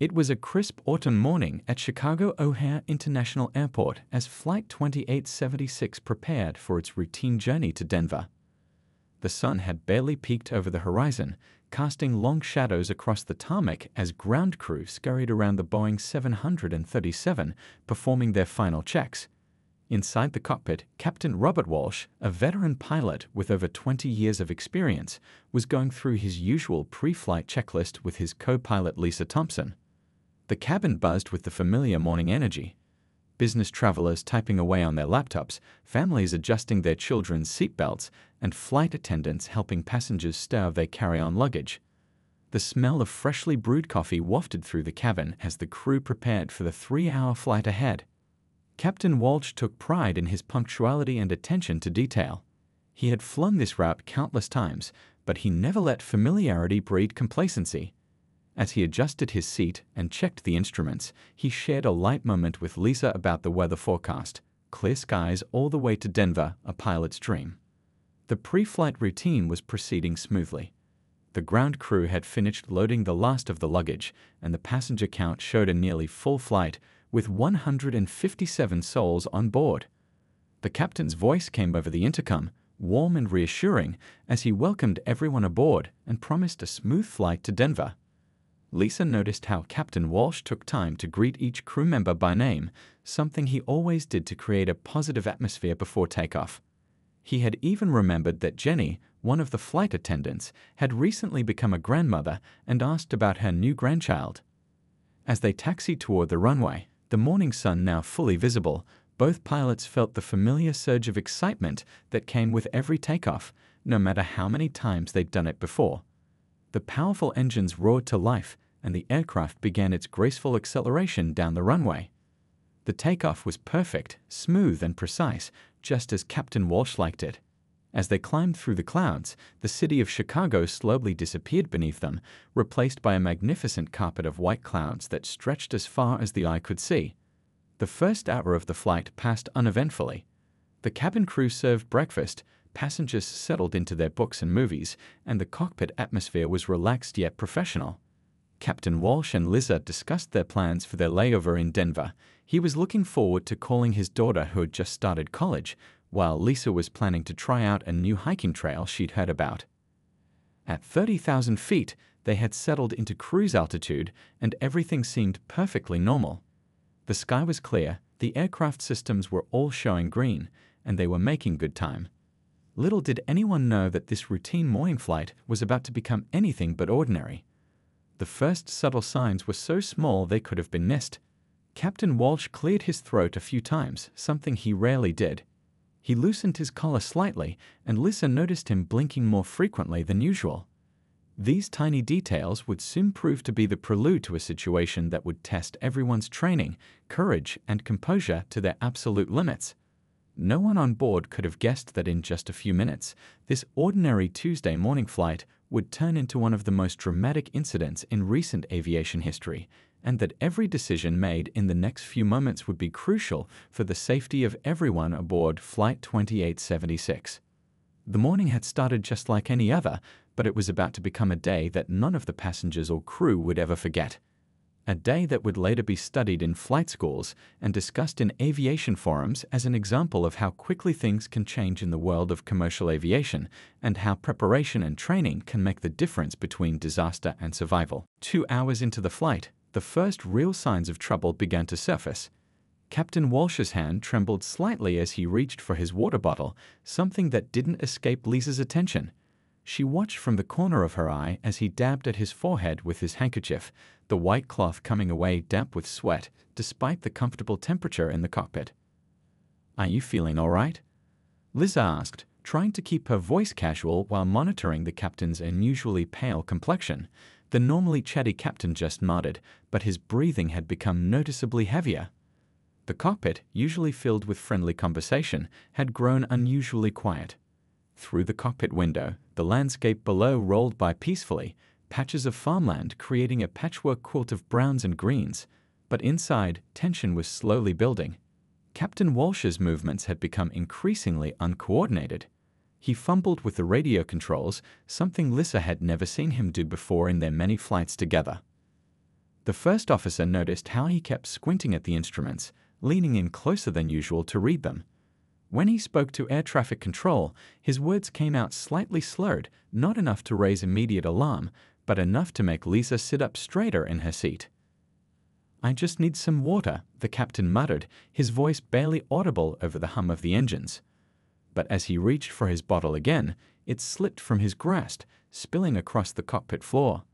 It was a crisp autumn morning at Chicago O'Hare International Airport as Flight 2876 prepared for its routine journey to Denver. The sun had barely peeked over the horizon, casting long shadows across the tarmac as ground crew scurried around the Boeing 737 performing their final checks. Inside the cockpit, Captain Robert Walsh, a veteran pilot with over 20 years of experience, was going through his usual pre-flight checklist with his co-pilot Lisa Thompson. The cabin buzzed with the familiar morning energy. Business travelers typing away on their laptops, families adjusting their children's seatbelts, and flight attendants helping passengers stow their carry-on luggage. The smell of freshly brewed coffee wafted through the cabin as the crew prepared for the 3-hour flight ahead. Captain Walsh took pride in his punctuality and attention to detail. He had flown this route countless times, but he never let familiarity breed complacency. As he adjusted his seat and checked the instruments, he shared a light moment with Lisa about the weather forecast. Clear skies all the way to Denver, a pilot's dream. The pre-flight routine was proceeding smoothly. The ground crew had finished loading the last of the luggage, and the passenger count showed a nearly full flight, with 157 souls on board. The captain's voice came over the intercom, warm and reassuring, as he welcomed everyone aboard and promised a smooth flight to Denver. Lisa noticed how Captain Walsh took time to greet each crew member by name, something he always did to create a positive atmosphere before takeoff. He had even remembered that Jenny, one of the flight attendants, had recently become a grandmother and asked about her new grandchild. As they taxied toward the runway, the morning sun now fully visible, both pilots felt the familiar surge of excitement that came with every takeoff, no matter how many times they'd done it before. The powerful engines roared to life, and the aircraft began its graceful acceleration down the runway. The takeoff was perfect, smooth, and precise, just as Captain Walsh liked it. As they climbed through the clouds, the city of Chicago slowly disappeared beneath them, replaced by a magnificent carpet of white clouds that stretched as far as the eye could see. The first hour of the flight passed uneventfully. The cabin crew served breakfast, passengers settled into their books and movies, and the cockpit atmosphere was relaxed yet professional. Captain Walsh and Lisa discussed their plans for their layover in Denver. He was looking forward to calling his daughter who had just started college, while Lisa was planning to try out a new hiking trail she'd heard about. At 30,000 feet, they had settled into cruise altitude, and everything seemed perfectly normal. The sky was clear, the aircraft systems were all showing green, and they were making good time. Little did anyone know that this routine morning flight was about to become anything but ordinary. The first subtle signs were so small they could have been missed. Captain Walsh cleared his throat a few times, something he rarely did. He loosened his collar slightly, and Lisa noticed him blinking more frequently than usual. These tiny details would soon prove to be the prelude to a situation that would test everyone's training, courage, and composure to their absolute limits. No one on board could have guessed that in just a few minutes, this ordinary Tuesday morning flight would turn into one of the most dramatic incidents in recent aviation history, and that every decision made in the next few moments would be crucial for the safety of everyone aboard Flight 2876. The morning had started just like any other, but it was about to become a day that none of the passengers or crew would ever forget. A day that would later be studied in flight schools and discussed in aviation forums as an example of how quickly things can change in the world of commercial aviation and how preparation and training can make the difference between disaster and survival. 2 hours into the flight, the first real signs of trouble began to surface. Captain Walsh's hand trembled slightly as he reached for his water bottle, something that didn't escape Lisa's attention. She watched from the corner of her eye as he dabbed at his forehead with his handkerchief, the white cloth coming away damp with sweat, despite the comfortable temperature in the cockpit. "Are you feeling all right?" Lisa asked, trying to keep her voice casual while monitoring the captain's unusually pale complexion. The normally chatty captain just nodded, but his breathing had become noticeably heavier. The cockpit, usually filled with friendly conversation, had grown unusually quiet. Through the cockpit window, the landscape below rolled by peacefully, patches of farmland creating a patchwork quilt of browns and greens. But inside, tension was slowly building. Captain Walsh's movements had become increasingly uncoordinated. He fumbled with the radio controls, something Lisa had never seen him do before in their many flights together. The first officer noticed how he kept squinting at the instruments, leaning in closer than usual to read them. When he spoke to air traffic control, his words came out slightly slurred, not enough to raise immediate alarm, but enough to make Lisa sit up straighter in her seat. "I just need some water," the captain muttered, his voice barely audible over the hum of the engines. But as he reached for his bottle again, it slipped from his grasp, spilling across the cockpit floor.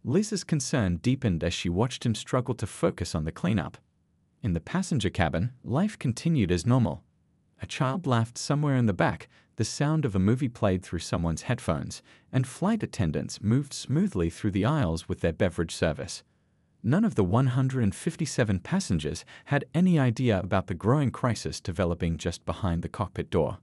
Lisa's concern deepened as she watched him struggle to focus on the cleanup. In the passenger cabin, life continued as normal. A child laughed somewhere in the back, the sound of a movie played through someone's headphones, and flight attendants moved smoothly through the aisles with their beverage service. None of the 157 passengers had any idea about the growing crisis developing just behind the cockpit door.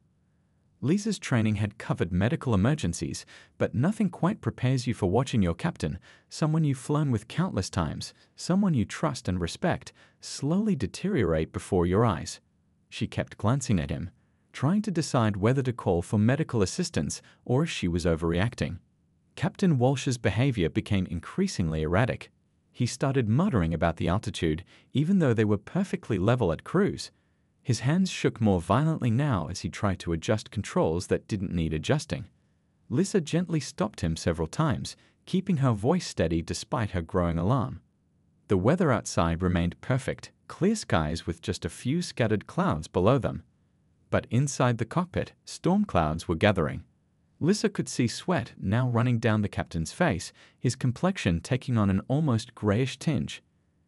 Lisa's training had covered medical emergencies, but nothing quite prepares you for watching your captain, someone you've flown with countless times, someone you trust and respect, slowly deteriorate before your eyes. She kept glancing at him, trying to decide whether to call for medical assistance or if she was overreacting. Captain Walsh's behavior became increasingly erratic. He started muttering about the altitude, even though they were perfectly level at cruise. His hands shook more violently now as he tried to adjust controls that didn't need adjusting. Lisa gently stopped him several times, keeping her voice steady despite her growing alarm. The weather outside remained perfect, clear skies with just a few scattered clouds below them. But inside the cockpit, storm clouds were gathering. Lisa could see sweat now running down the captain's face, his complexion taking on an almost grayish tinge.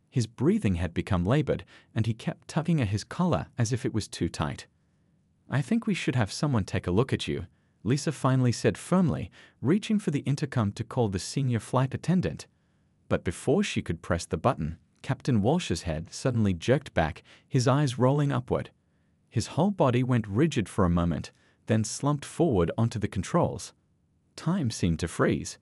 His breathing had become labored, and he kept tugging at his collar as if it was too tight. "I think we should have someone take a look at you," Lisa finally said firmly, reaching for the intercom to call the senior flight attendant. But before she could press the button, Captain Walsh's head suddenly jerked back, his eyes rolling upward. His whole body went rigid for a moment, then slumped forward onto the controls. Time seemed to freeze.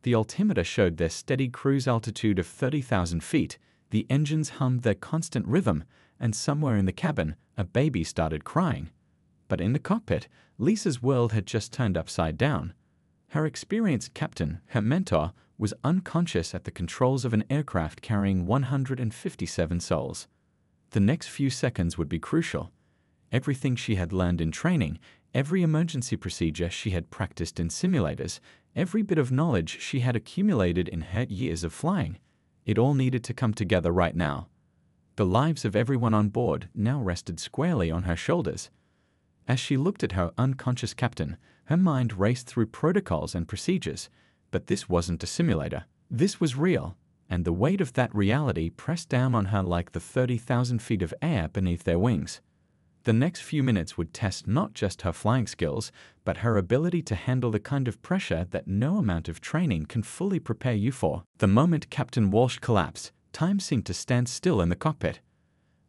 The altimeter showed their steady cruise altitude of 30,000 feet, the engines hummed their constant rhythm, and somewhere in the cabin, a baby started crying. But in the cockpit, Lisa's world had just turned upside down. Her experienced captain, her mentor, was unconscious at the controls of an aircraft carrying 157 souls. The next few seconds would be crucial. Everything she had learned in training, every emergency procedure she had practiced in simulators, every bit of knowledge she had accumulated in her years of flying, it all needed to come together right now. The lives of everyone on board now rested squarely on her shoulders. As she looked at her unconscious captain, her mind raced through protocols and procedures. But this wasn't a simulator. This was real, and the weight of that reality pressed down on her like the 30,000 feet of air beneath their wings. The next few minutes would test not just her flying skills, but her ability to handle the kind of pressure that no amount of training can fully prepare you for. The moment Captain Walsh collapsed, time seemed to stand still in the cockpit.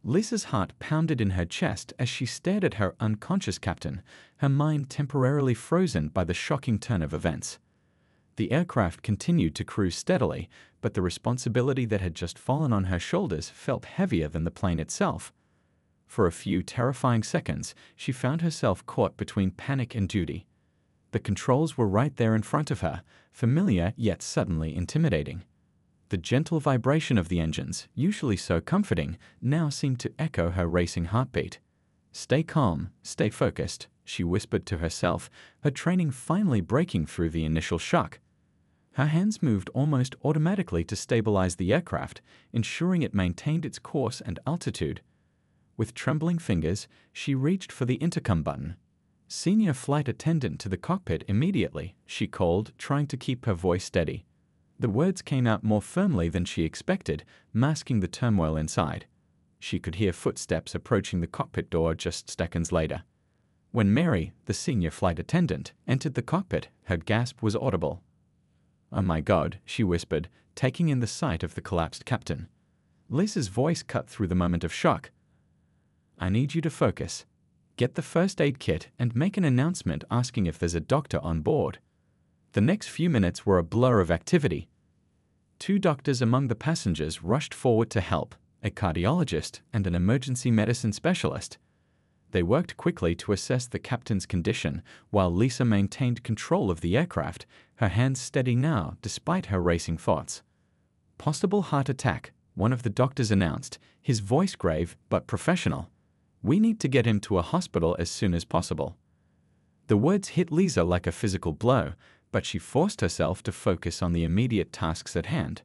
Lisa's heart pounded in her chest as she stared at her unconscious captain, her mind temporarily frozen by the shocking turn of events. The aircraft continued to cruise steadily, but the responsibility that had just fallen on her shoulders felt heavier than the plane itself. For a few terrifying seconds, she found herself caught between panic and duty. The controls were right there in front of her, familiar yet suddenly intimidating. The gentle vibration of the engines, usually so comforting, now seemed to echo her racing heartbeat. "Stay calm, stay focused," she whispered to herself, her training finally breaking through the initial shock. Her hands moved almost automatically to stabilize the aircraft, ensuring it maintained its course and altitude. With trembling fingers, she reached for the intercom button. "Senior flight attendant to the cockpit immediately," she called, trying to keep her voice steady. The words came out more firmly than she expected, masking the turmoil inside. She could hear footsteps approaching the cockpit door just seconds later. When Mary, the senior flight attendant, entered the cockpit, her gasp was audible. "Oh my God," she whispered, taking in the sight of the collapsed captain. Lisa's voice cut through the moment of shock. "I need you to focus. Get the first aid kit and make an announcement asking if there's a doctor on board." The next few minutes were a blur of activity. 2 doctors among the passengers rushed forward to help, a cardiologist and an emergency medicine specialist. They worked quickly to assess the captain's condition, while Lisa maintained control of the aircraft, her hands steady now despite her racing thoughts. Possible heart attack, one of the doctors announced, his voice grave but professional. We need to get him to a hospital as soon as possible. The words hit Lisa like a physical blow, but she forced herself to focus on the immediate tasks at hand.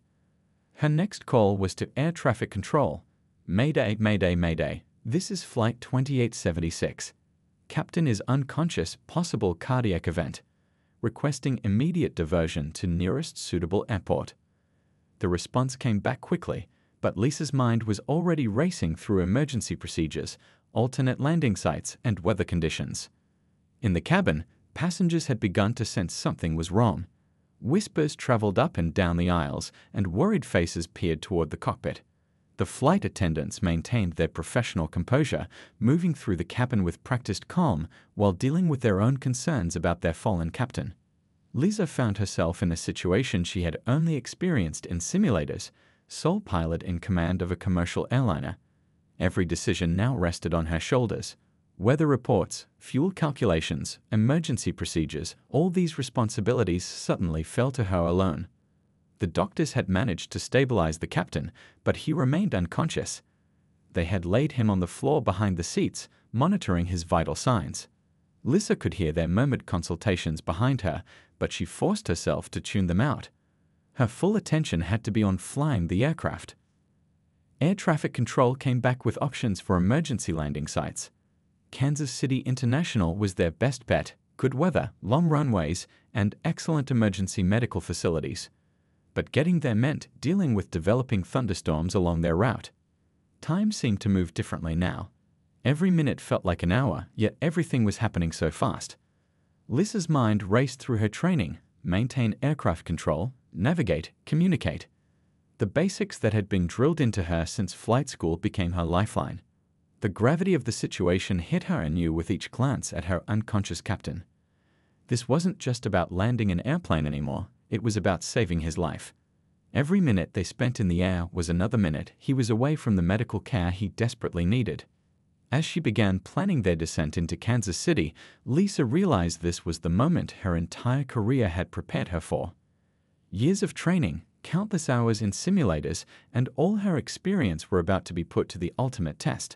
Her next call was to air traffic control. Mayday, mayday, mayday. This is Flight 2876. Captain is unconscious, possible cardiac event. Requesting immediate diversion to nearest suitable airport. The response came back quickly, but Lisa's mind was already racing through emergency procedures, alternate landing sites, and weather conditions. In the cabin, passengers had begun to sense something was wrong. Whispers traveled up and down the aisles, and worried faces peered toward the cockpit. The flight attendants maintained their professional composure, moving through the cabin with practiced calm while dealing with their own concerns about their fallen captain. Lisa found herself in a situation she had only experienced in simulators, sole pilot in command of a commercial airliner. Every decision now rested on her shoulders. Weather reports, fuel calculations, emergency procedures, all these responsibilities suddenly fell to her alone. The doctors had managed to stabilize the captain, but he remained unconscious. They had laid him on the floor behind the seats, monitoring his vital signs. Lisa could hear their murmured consultations behind her, but she forced herself to tune them out. Her full attention had to be on flying the aircraft. Air traffic control came back with options for emergency landing sites. Kansas City International was their best bet, good weather, long runways, and excellent emergency medical facilities. But getting there meant dealing with developing thunderstorms along their route. Time seemed to move differently now. Every minute felt like an hour, yet everything was happening so fast. Lisa's mind raced through her training: maintain aircraft control, navigate, communicate. The basics that had been drilled into her since flight school became her lifeline. The gravity of the situation hit her anew with each glance at her unconscious captain. This wasn't just about landing an airplane anymore, it was about saving his life. Every minute they spent in the air was another minute he was away from the medical care he desperately needed. As she began planning their descent into Kansas City, Lisa realized this was the moment her entire career had prepared her for. Years of training, countless hours in simulators, and all her experience were about to be put to the ultimate test.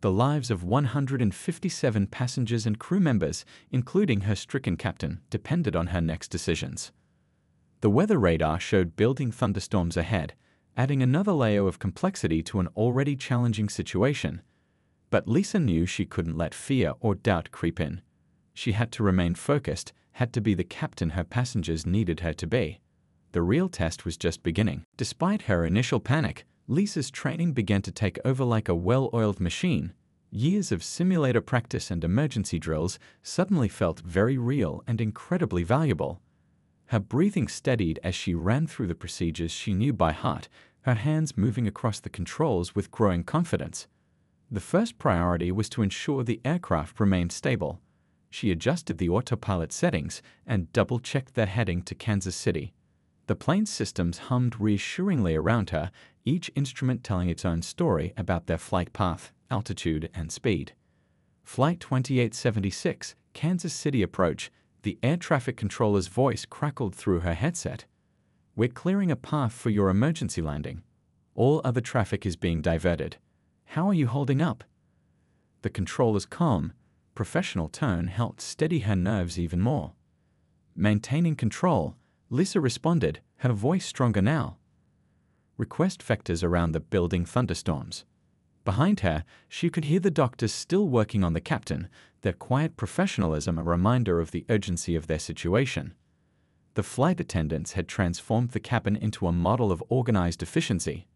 The lives of 157 passengers and crew members, including her stricken captain, depended on her next decisions. The weather radar showed building thunderstorms ahead, adding another layer of complexity to an already challenging situation. But Lisa knew she couldn't let fear or doubt creep in. She had to remain focused, had to be the captain her passengers needed her to be. The real test was just beginning. Despite her initial panic, Lisa's training began to take over like a well-oiled machine. Years of simulator practice and emergency drills suddenly felt very real and incredibly valuable. Her breathing steadied as she ran through the procedures she knew by heart, her hands moving across the controls with growing confidence. The first priority was to ensure the aircraft remained stable. She adjusted the autopilot settings and double-checked their heading to Kansas City. The plane's systems hummed reassuringly around her, each instrument telling its own story about their flight path, altitude, and speed. Flight 2876, Kansas City approach. The air traffic controller's voice crackled through her headset. "We're clearing a path for your emergency landing. All other traffic is being diverted. How are you holding up?" The controller's calm, professional tone helped steady her nerves even more. Maintaining control, Lisa responded, her voice stronger now. Request vectors around the building thunderstorms. Behind her, she could hear the doctors still working on the captain, their quiet professionalism a reminder of the urgency of their situation. The flight attendants had transformed the cabin into a model of organized efficiency.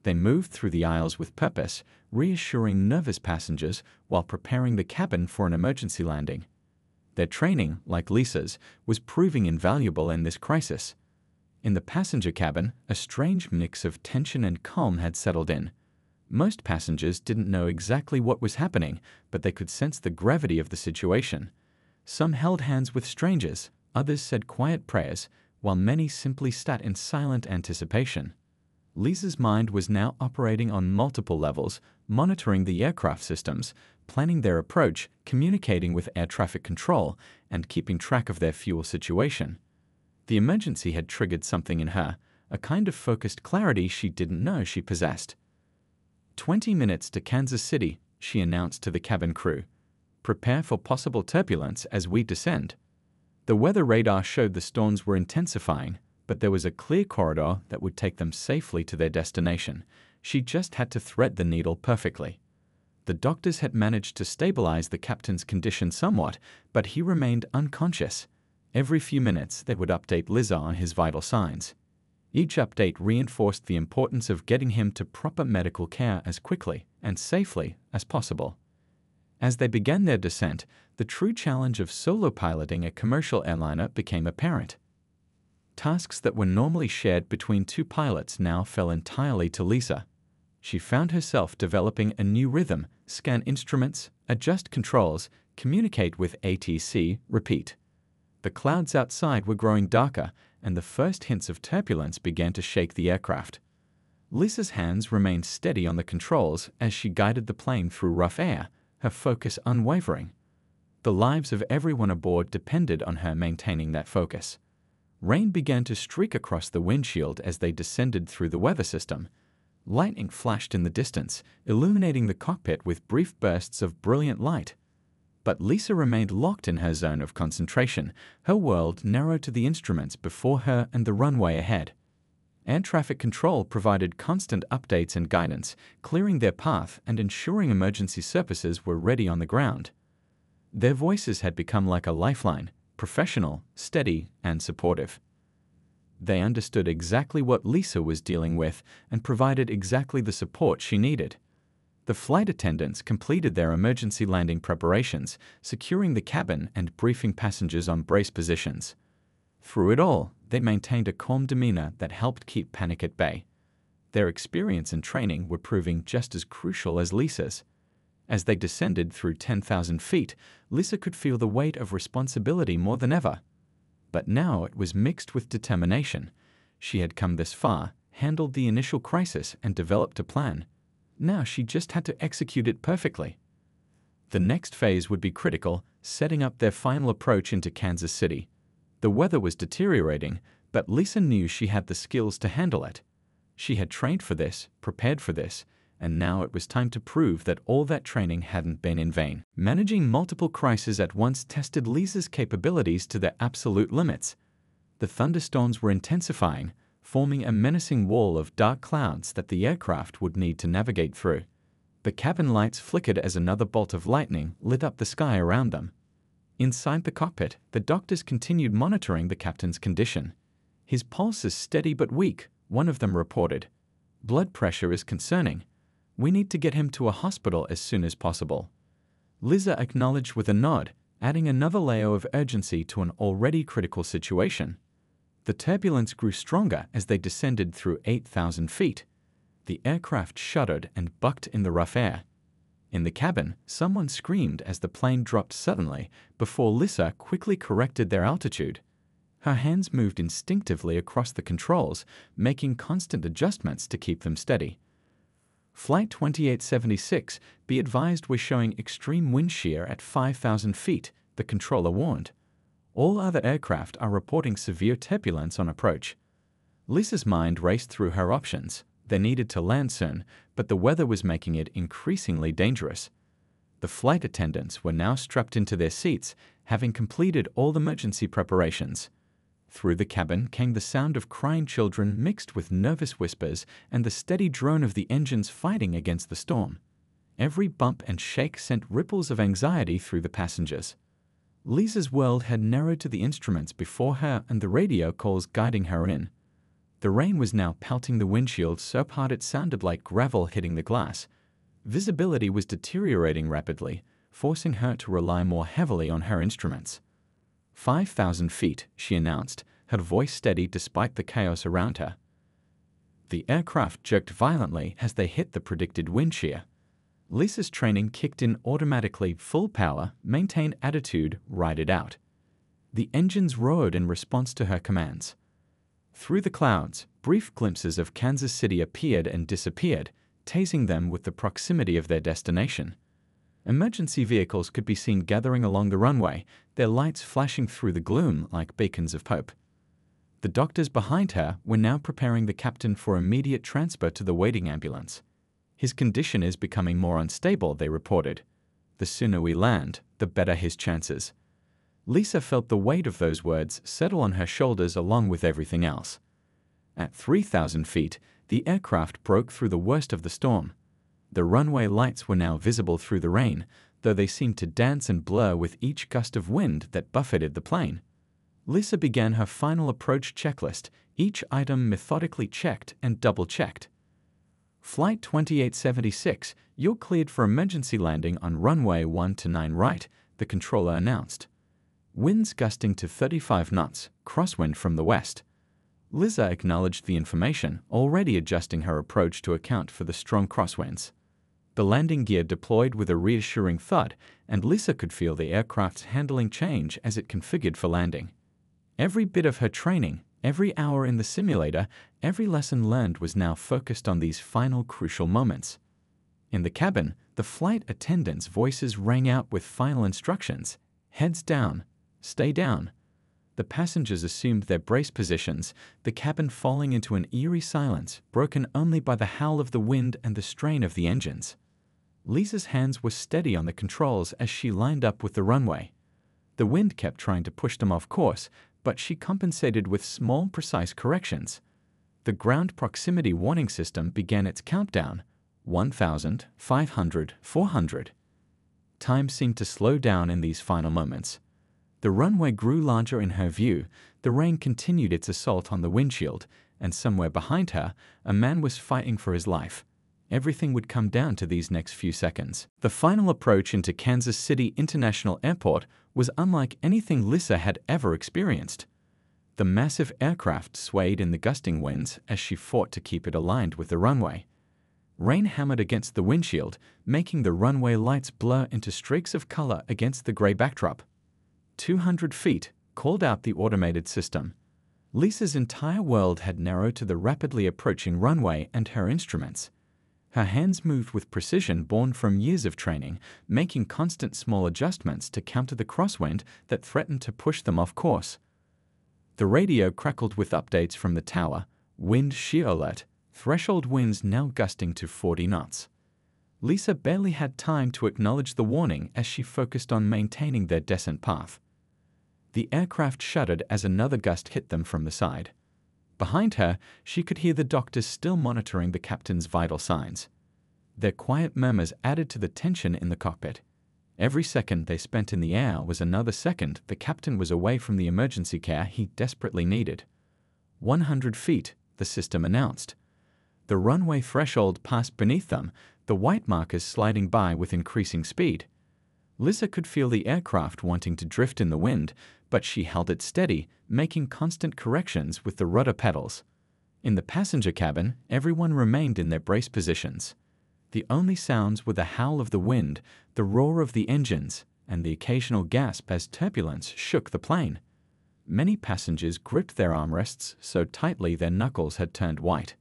They moved through the aisles with purpose, reassuring nervous passengers while preparing the cabin for an emergency landing. Their training, like Lisa's, was proving invaluable in this crisis. In the passenger cabin, a strange mix of tension and calm had settled in. Most passengers didn't know exactly what was happening, but they could sense the gravity of the situation. Some held hands with strangers, others said quiet prayers, while many simply sat in silent anticipation. Lisa's mind was now operating on multiple levels, monitoring the aircraft systems, planning their approach, communicating with air traffic control, and keeping track of their fuel situation. The emergency had triggered something in her, a kind of focused clarity she didn't know she possessed. 20 minutes to Kansas City, she announced to the cabin crew. Prepare for possible turbulence as we descend. The weather radar showed the storms were intensifying, but there was a clear corridor that would take them safely to their destination. She just had to thread the needle perfectly. The doctors had managed to stabilize the captain's condition somewhat, but he remained unconscious. Every few minutes they would update Liza on his vital signs. Each update reinforced the importance of getting him to proper medical care as quickly and safely as possible. As they began their descent, the true challenge of solo piloting a commercial airliner became apparent. Tasks that were normally shared between two pilots now fell entirely to Liza. She found herself developing a new rhythm: scan instruments, adjust controls, communicate with ATC, repeat. The clouds outside were growing darker, and the first hints of turbulence began to shake the aircraft. Lisa's hands remained steady on the controls as she guided the plane through rough air, her focus unwavering. The lives of everyone aboard depended on her maintaining that focus. Rain began to streak across the windshield as they descended through the weather system. Lightning flashed in the distance, illuminating the cockpit with brief bursts of brilliant light. But Lisa remained locked in her zone of concentration, her world narrowed to the instruments before her and the runway ahead. Air traffic control provided constant updates and guidance, clearing their path and ensuring emergency services were ready on the ground. Their voices had become like a lifeline, professional, steady, and supportive. They understood exactly what Lisa was dealing with and provided exactly the support she needed. The flight attendants completed their emergency landing preparations, securing the cabin and briefing passengers on brace positions. Through it all, they maintained a calm demeanor that helped keep panic at bay. Their experience and training were proving just as crucial as Lisa's. As they descended through 10,000 feet, Lisa could feel the weight of responsibility more than ever. But now it was mixed with determination. She had come this far, handled the initial crisis, and developed a plan. Now she just had to execute it perfectly. The next phase would be critical, setting up their final approach into Kansas City. The weather was deteriorating, but Lisa knew she had the skills to handle it. She had trained for this, prepared for this, and now it was time to prove that all that training hadn't been in vain. Managing multiple crises at once tested Lisa's capabilities to their absolute limits. The thunderstorms were intensifying, forming a menacing wall of dark clouds that the aircraft would need to navigate through. The cabin lights flickered as another bolt of lightning lit up the sky around them. Inside the cockpit, the doctors continued monitoring the captain's condition. His pulse is steady but weak, one of them reported. Blood pressure is concerning. We need to get him to a hospital as soon as possible. Liza acknowledged with a nod, adding another layer of urgency to an already critical situation. The turbulence grew stronger as they descended through 8,000 feet. The aircraft shuddered and bucked in the rough air. In the cabin, someone screamed as the plane dropped suddenly before Lisa quickly corrected their altitude. Her hands moved instinctively across the controls, making constant adjustments to keep them steady. Flight 2876, be advised, we're showing extreme wind shear at 5,000 feet, the controller warned. All other aircraft are reporting severe turbulence on approach. Lisa's mind raced through her options. They needed to land soon, but the weather was making it increasingly dangerous. The flight attendants were now strapped into their seats, having completed all emergency preparations. Through the cabin came the sound of crying children mixed with nervous whispers and the steady drone of the engines fighting against the storm. Every bump and shake sent ripples of anxiety through the passengers. Lisa's world had narrowed to the instruments before her and the radio calls guiding her in. The rain was now pelting the windshield so hard it sounded like gravel hitting the glass. Visibility was deteriorating rapidly, forcing her to rely more heavily on her instruments. 5,000 feet, she announced, her voice steady despite the chaos around her. The aircraft jerked violently as they hit the predicted wind shear. Lisa's training kicked in automatically: full power, maintain attitude, ride it out. The engines roared in response to her commands. Through the clouds, brief glimpses of Kansas City appeared and disappeared, tasing them with the proximity of their destination. Emergency vehicles could be seen gathering along the runway, their lights flashing through the gloom like beacons of hope. The doctors behind her were now preparing the captain for immediate transfer to the waiting ambulance. His condition is becoming more unstable, they reported. The sooner we land, the better his chances. Lisa felt the weight of those words settle on her shoulders along with everything else. At 3,000 feet, the aircraft broke through the worst of the storm. The runway lights were now visible through the rain, though they seemed to dance and blur with each gust of wind that buffeted the plane. Lisa began her final approach checklist, each item methodically checked and double-checked. Flight 2876, you're cleared for emergency landing on runway 19 right, the controller announced. Winds gusting to 35 knots, crosswind from the west. Lisa acknowledged the information, already adjusting her approach to account for the strong crosswinds. The landing gear deployed with a reassuring thud, and Lisa could feel the aircraft's handling change as it configured for landing. Every bit of her training, every hour in the simulator, every lesson learned was now focused on these final crucial moments. In the cabin, the flight attendants' voices rang out with final instructions. Heads down. Stay down. The passengers assumed their brace positions, the cabin falling into an eerie silence, broken only by the howl of the wind and the strain of the engines. Lisa's hands were steady on the controls as she lined up with the runway. The wind kept trying to push them off course, but she compensated with small, precise corrections. The ground proximity warning system began its countdown. 1,000, 500, 400. Time seemed to slow down in these final moments. The runway grew larger in her view, the rain continued its assault on the windshield, and somewhere behind her, a man was fighting for his life. Everything would come down to these next few seconds. The final approach into Kansas City International Airport was unlike anything Lisa had ever experienced. The massive aircraft swayed in the gusting winds as she fought to keep it aligned with the runway. Rain hammered against the windshield, making the runway lights blur into streaks of color against the gray backdrop. 200 feet, called out the automated system. Lisa's entire world had narrowed to the rapidly approaching runway and her instruments. Her hands moved with precision born from years of training, making constant small adjustments to counter the crosswind that threatened to push them off course. The radio crackled with updates from the tower. Wind shear alert, threshold winds now gusting to 40 knots. Lisa barely had time to acknowledge the warning as she focused on maintaining their descent path. The aircraft shuddered as another gust hit them from the side. Behind her, she could hear the doctors still monitoring the captain's vital signs. Their quiet murmurs added to the tension in the cockpit. Every second they spent in the air was another second the captain was away from the emergency care he desperately needed. 100 feet, the system announced. The runway threshold passed beneath them, the white markers sliding by with increasing speed. Lisa could feel the aircraft wanting to drift in the wind, but she held it steady, making constant corrections with the rudder pedals. In the passenger cabin, everyone remained in their brace positions. The only sounds were the howl of the wind, the roar of the engines, and the occasional gasp as turbulence shook the plane. Many passengers gripped their armrests so tightly their knuckles had turned white.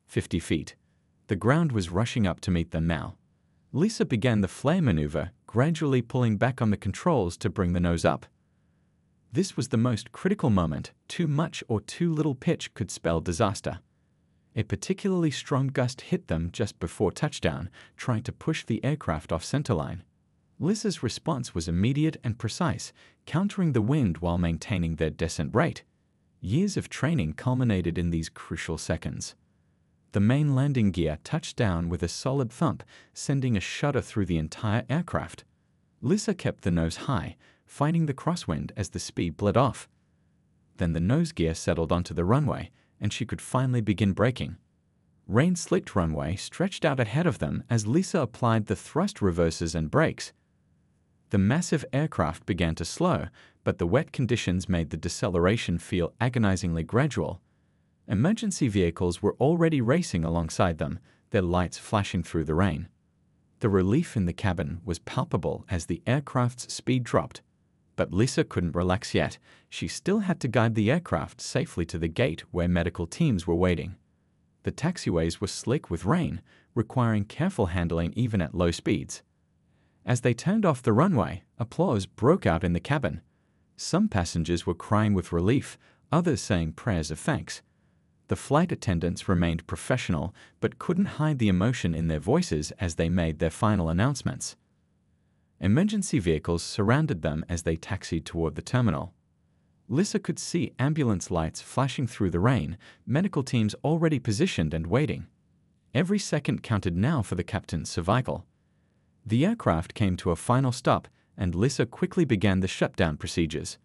50 feet. The ground was rushing up to meet them now. Lisa began the flare maneuver, gradually pulling back on the controls to bring the nose up. This was the most critical moment. Too much or too little pitch could spell disaster. A particularly strong gust hit them just before touchdown, trying to push the aircraft off centerline. Lisa's response was immediate and precise, countering the wind while maintaining their descent rate. Years of training culminated in these crucial seconds. The main landing gear touched down with a solid thump, sending a shudder through the entire aircraft. Lisa kept the nose high, fighting the crosswind as the speed bled off. Then the nose gear settled onto the runway, and she could finally begin braking. Rain-slicked runway stretched out ahead of them as Lisa applied the thrust reversers and brakes. The massive aircraft began to slow, but the wet conditions made the deceleration feel agonizingly gradual. Emergency vehicles were already racing alongside them, their lights flashing through the rain. The relief in the cabin was palpable as the aircraft's speed dropped. But Lisa couldn't relax yet. She still had to guide the aircraft safely to the gate where medical teams were waiting. The taxiways were slick with rain, requiring careful handling even at low speeds. As they turned off the runway, applause broke out in the cabin. Some passengers were crying with relief, others saying prayers of thanks. The flight attendants remained professional but couldn't hide the emotion in their voices as they made their final announcements. Emergency vehicles surrounded them as they taxied toward the terminal. Lisa could see ambulance lights flashing through the rain, medical teams already positioned and waiting. Every second counted now for the captain's survival. The aircraft came to a final stop, and Lisa quickly began the shutdown procedures.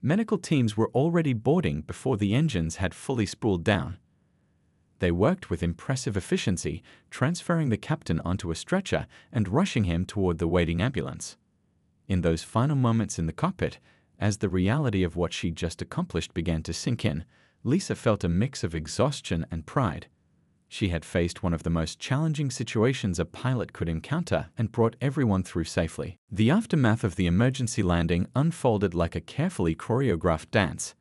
Medical teams were already boarding before the engines had fully spooled down. They worked with impressive efficiency, transferring the captain onto a stretcher and rushing him toward the waiting ambulance. In those final moments in the cockpit, as the reality of what she'd just accomplished began to sink in, Lisa felt a mix of exhaustion and pride. She had faced one of the most challenging situations a pilot could encounter and brought everyone through safely. The aftermath of the emergency landing unfolded like a carefully choreographed dance.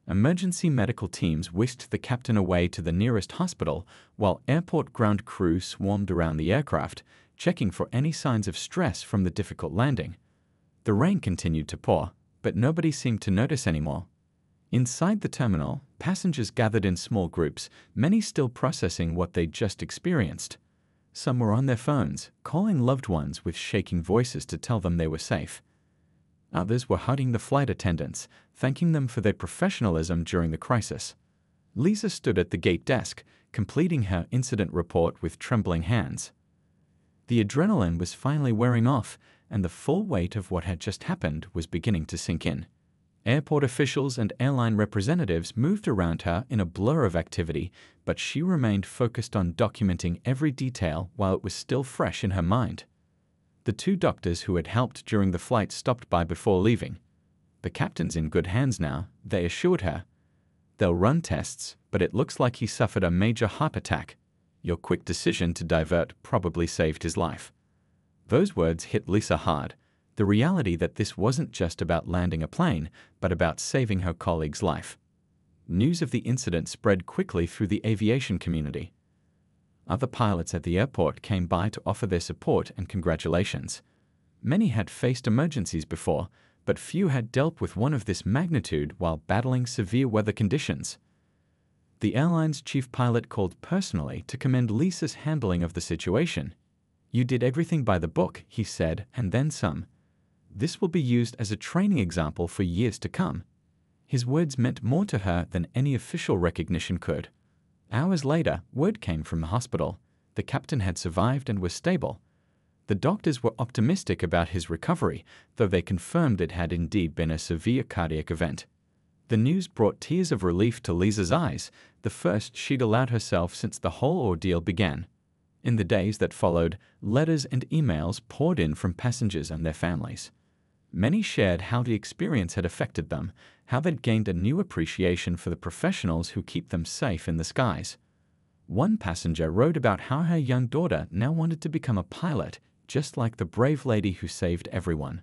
Emergency medical teams whisked the captain away to the nearest hospital, while airport ground crew swarmed around the aircraft, checking for any signs of stress from the difficult landing. The rain continued to pour, but nobody seemed to notice anymore. Inside the terminal, passengers gathered in small groups, many still processing what they'd just experienced. Some were on their phones, calling loved ones with shaking voices to tell them they were safe. Others were hugging the flight attendants, thanking them for their professionalism during the crisis. Lisa stood at the gate desk, completing her incident report with trembling hands. The adrenaline was finally wearing off, and the full weight of what had just happened was beginning to sink in. Airport officials and airline representatives moved around her in a blur of activity, but she remained focused on documenting every detail while it was still fresh in her mind. The two doctors who had helped during the flight stopped by before leaving. "The captain's in good hands now," they assured her. "They'll run tests, but it looks like he suffered a major heart attack. Your quick decision to divert probably saved his life." Those words hit Lisa hard. The reality that this wasn't just about landing a plane, but about saving her colleague's life. News of the incident spread quickly through the aviation community. Other pilots at the airport came by to offer their support and congratulations. Many had faced emergencies before, but few had dealt with one of this magnitude while battling severe weather conditions. The airline's chief pilot called personally to commend Lisa's handling of the situation. "You did everything by the book," he said, "and then some. This will be used as a training example for years to come." His words meant more to her than any official recognition could. Hours later, word came from the hospital. The captain had survived and was stable. The doctors were optimistic about his recovery, though they confirmed it had indeed been a severe cardiac event. The news brought tears of relief to Lisa's eyes, the first she'd allowed herself since the whole ordeal began. In the days that followed, letters and emails poured in from passengers and their families. Many shared how the experience had affected them, how they'd gained a new appreciation for the professionals who keep them safe in the skies. One passenger wrote about how her young daughter now wanted to become a pilot, just like the brave lady who saved everyone.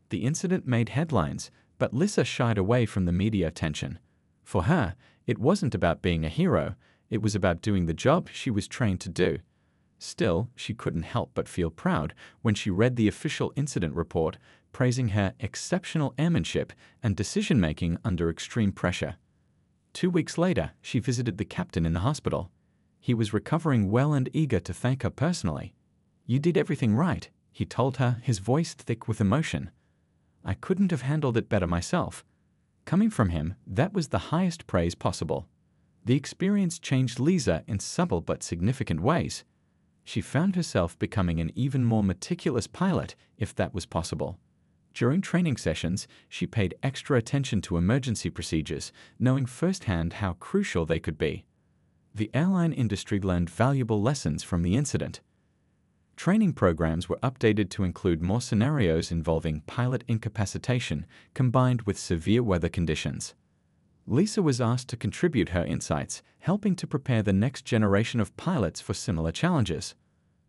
The incident made headlines, but Lisa shied away from the media attention. For her, it wasn't about being a hero, it was about doing the job she was trained to do. Still, she couldn't help but feel proud when she read the official incident report, praising her exceptional airmanship and decision-making under extreme pressure. 2 weeks later, she visited the captain in the hospital. He was recovering well and eager to thank her personally. "You did everything right," he told her, his voice thick with emotion. "I couldn't have handled it better myself." Coming from him, that was the highest praise possible. The experience changed Lisa in subtle but significant ways. She found herself becoming an even more meticulous pilot, if that was possible. During training sessions, she paid extra attention to emergency procedures, knowing firsthand how crucial they could be. The airline industry learned valuable lessons from the incident. Training programs were updated to include more scenarios involving pilot incapacitation combined with severe weather conditions. Lisa was asked to contribute her insights, helping to prepare the next generation of pilots for similar challenges.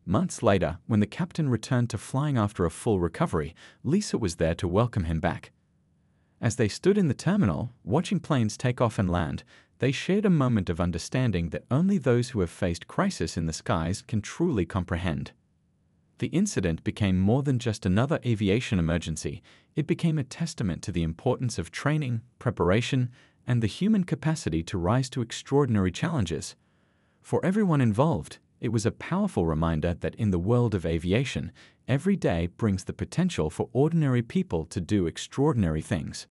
Months later, when the captain returned to flying after a full recovery, Lisa was there to welcome him back. As they stood in the terminal, watching planes take off and land, they shared a moment of understanding that only those who have faced crisis in the skies can truly comprehend. The incident became more than just another aviation emergency. It became a testament to the importance of training, preparation, and the human capacity to rise to extraordinary challenges. For everyone involved, it was a powerful reminder that in the world of aviation, every day brings the potential for ordinary people to do extraordinary things.